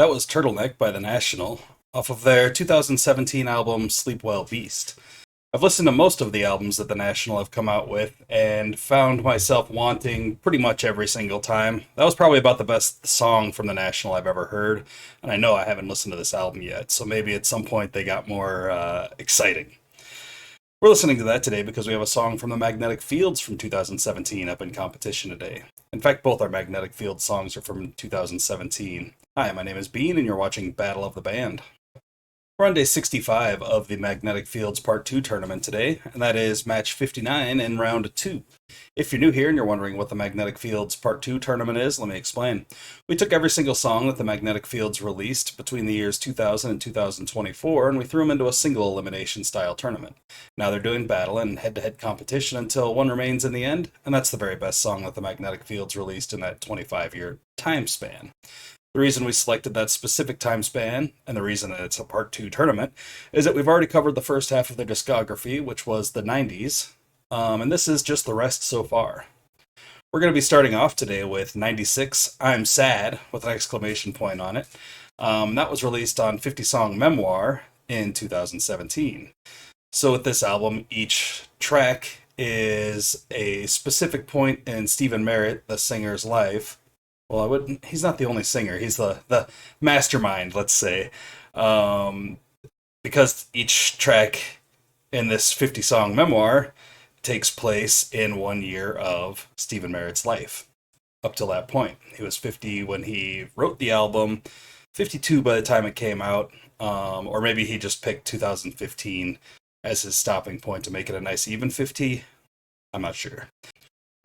That was Turtleneck by The National, off of their 2017 album Sleep Well Beast. I've listened to most of the albums that The National have come out with, and found myself wanting pretty much every single time. That was probably about the best song from The National I've ever heard, and I know I haven't listened to this album yet, so maybe at some point they got more exciting. We're listening to that today because we have a song from the Magnetic Fields from 2017 up in competition today. In fact, both our Magnetic Fields songs are from 2017. Hi, my name is Bean, and you're watching Battle of the Band. We're on day 65 of the Magnetic Fields Part 2 tournament today, and that is match 59 in round 2. If you're new here and you're wondering what the Magnetic Fields Part 2 tournament is, let me explain. We took every single song that the Magnetic Fields released between the years 2000 and 2024, and we threw them into a single elimination style tournament. Now they're doing battle and head-to-head competition until one remains in the end, and that's the very best song that the Magnetic Fields released in that 25-year time span. The reason we selected that specific time span, and the reason that it's a Part 2 tournament, is that we've already covered the first half of their discography, which was the 90s, and this is just the rest so far. We're going to be starting off today with 96, I'm Sad, with an exclamation point on it. That was released on 50 Song Memoir in 2017. So with this album, each track is a specific point in Stephen Merritt, the singer's life. Well, he's not the only singer. He's the mastermind, let's say. Because each track in this 50-song memoir takes place in 1 year of Stephen Merritt's life. Up till that point. He was 50 when he wrote the album, 52 by the time it came out, or maybe he just picked 2015 as his stopping point to make it a nice even 50. I'm not sure.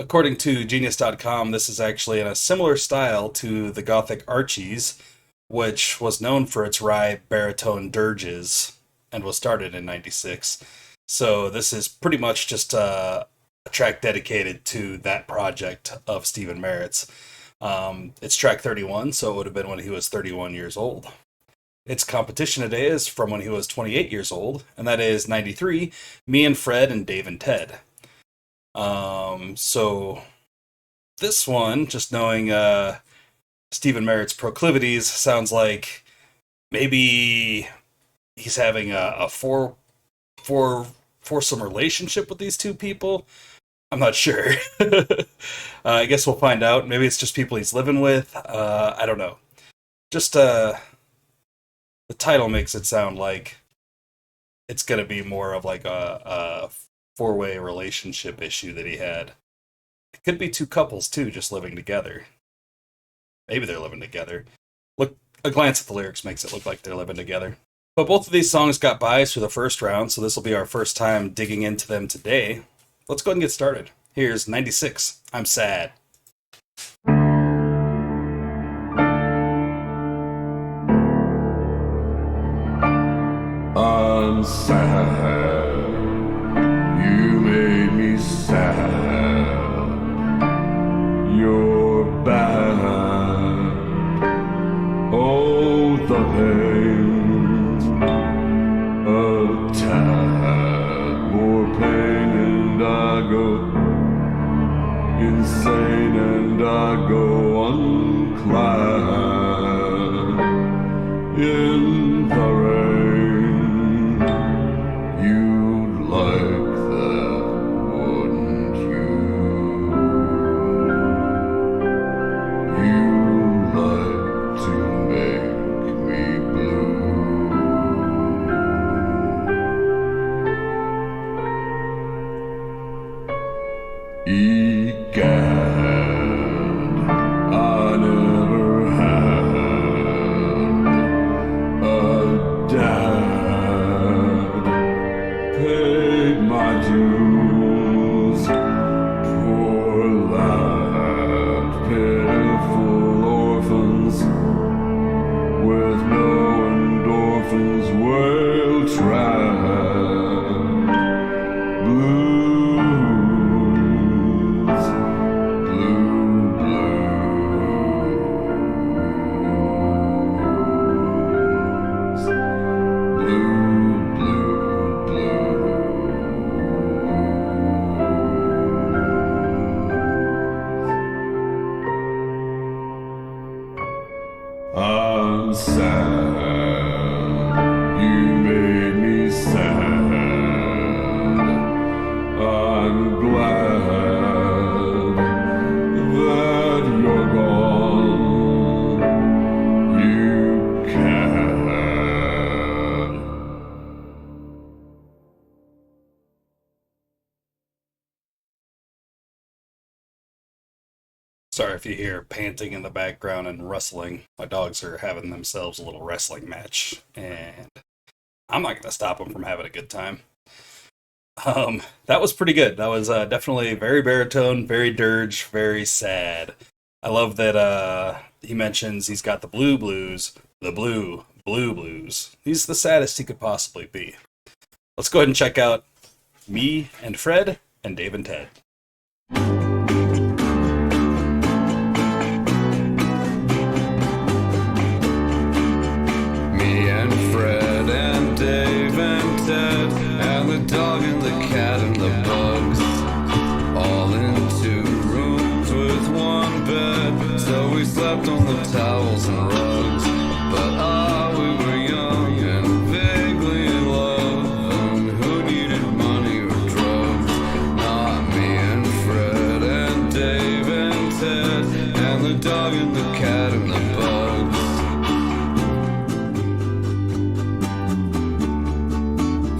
According to Genius.com, this is actually in a similar style to the Gothic Archies, which was known for its wry baritone dirges and was started in 96. So this is pretty much just a track dedicated to that project of Stephen Merritt's. It's track 31, so it would have been when he was 31 years old. Its competition today is from when he was 28 years old, and that is 93, Me and Fred and Dave and Ted. So this one, just knowing Stephen Merritt's proclivities, sounds like maybe he's having a foursome relationship with these two people. I'm not sure. I guess we'll find out. Maybe it's just people he's living with. I don't know. Just the title makes it sound like it's gonna be more of like a four-way relationship issue that he had. It could be two couples too, just living together. Maybe they're living together. Look, a glance at the lyrics makes it look like they're living together. But both of these songs got buys for the first round, so this will be our first time digging into them today. Let's go ahead and get started. Here's 96, I'm Sad. I'm sad. You made me sad. You're bad. Oh, the pain. A tad more pain, and I go insane, and I go unclad in the rain. You'd like that, wouldn't you? You like to make me blue. Egad, I never had a dad. Paid my dues, poor lad, pitiful orphans with no endorphins, well tried. Blues, blue, blues, blue, blue, blue. sad. You made me sad. I'm glad that you're gone. You can. Sorry if you hear panting in the background and rustling. My dogs are having themselves a little wrestling match, and I'm not going to stop them from having a good time. That was pretty good. That was definitely very baritone, very dirge, very sad. I love that he mentions he's got the blue blues, the blue blues. He's the saddest he could possibly be. Let's go ahead and check out me and Fred and Dave and Ted. Me and Fred and Dave and Ted and the dog and the cat and the bugs, all in 2 rooms with 1 bed. So we slept on the towels and rugs. But we were young and vaguely in love, and who needed money or drugs? Not me and Fred and Dave and Ted and the dog and the cat and the bugs.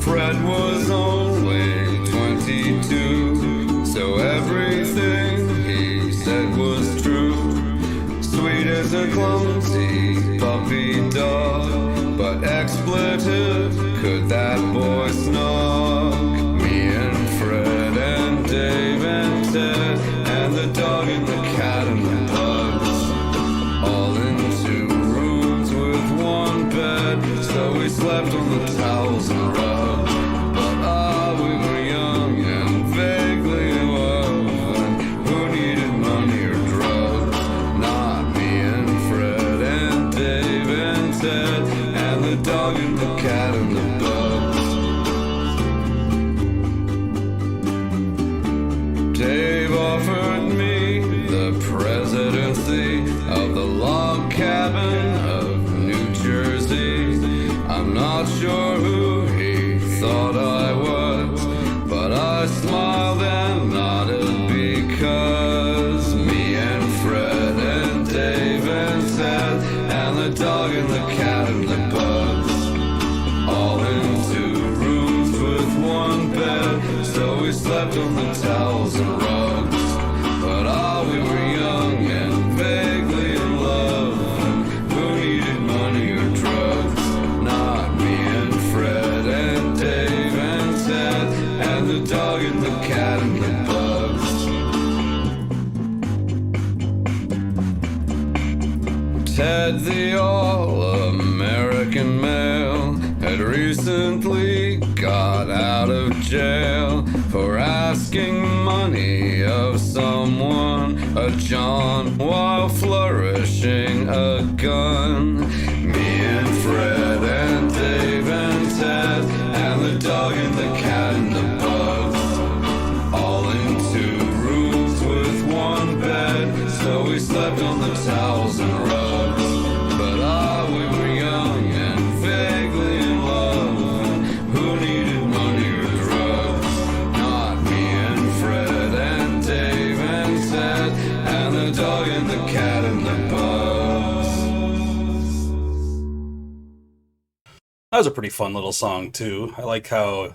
Fred was only 22, so everything he said was true. Sweet as a clumsy puppy dog, but expletive could that boy snog. Me and Fred and Dave and Ted and the dog and the cat and the bugs, all in 2 rooms with 1 bed. So we slept on the towels and rugs. But we were young and vaguely in love, and who needed money or drugs? Not me and Fred and Dave and Ted and the dog and the cat and the bugs. Dave offered me the presidency of the log cabin of New Jersey. I'm not sure who he thought I was, but I smiled and nodded because me and Fred and Dave and Ted and the dog and the cat and the bugs, all in 2 rooms with 1 bed. So we slept on the towels and rugs. But we were young and vaguely in love, and who needed money or drugs? Not me and Fred and Dave and Ted and the dog and the cat and the bugs. Ted, the all-American male, had recently got out of jail for asking money of someone, a John, while flourishing a gun. Me and Fred and Dave and Ted and the dog and the cat and the bugs, all in 2 rooms with 1 bed. So we slept on the towels and rugs. But we were young and vaguely in love, and who needed money or drugs? Not me and Fred and Dave and Ted and the dog and the cat and the bugs. That was a pretty fun little song, too. I like how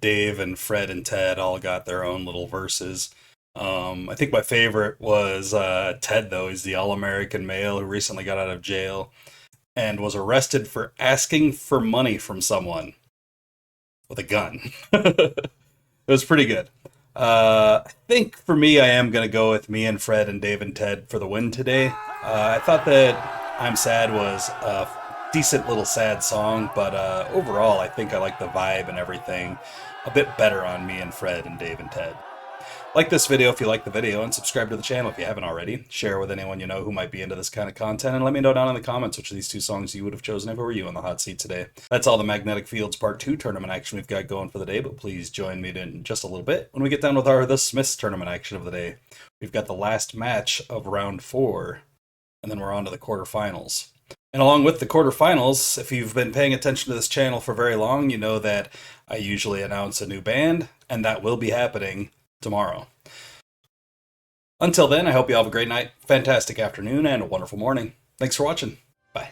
Dave and Fred and Ted all got their own little verses. I think my favorite was Ted, though. He's the all-American male who recently got out of jail and was arrested for asking for money from someone with a gun. It was pretty good. I think for me, I am going to go with me and Fred and Dave and Ted for the win today. I thought that I'm Sad was a decent little sad song, but overall, I think I like the vibe and everything a bit better on me and Fred and Dave and Ted. Like this video if you like the video, and subscribe to the channel if you haven't already. Share with anyone you know who might be into this kind of content, and let me know down in the comments which of these 2 songs you would have chosen if it were you on the hot seat today. That's all the Magnetic Fields Part 2 tournament action we've got going for the day, but please join me in just a little bit when we get down with our The Smiths tournament action of the day. We've got the last match of round 4, and then we're on to the quarterfinals. And along with the quarterfinals, if you've been paying attention to this channel for very long, you know that I usually announce a new band, and that will be happening tomorrow. Until then, I hope you all have a great night, fantastic afternoon, and a wonderful morning. Thanks for watching. Bye.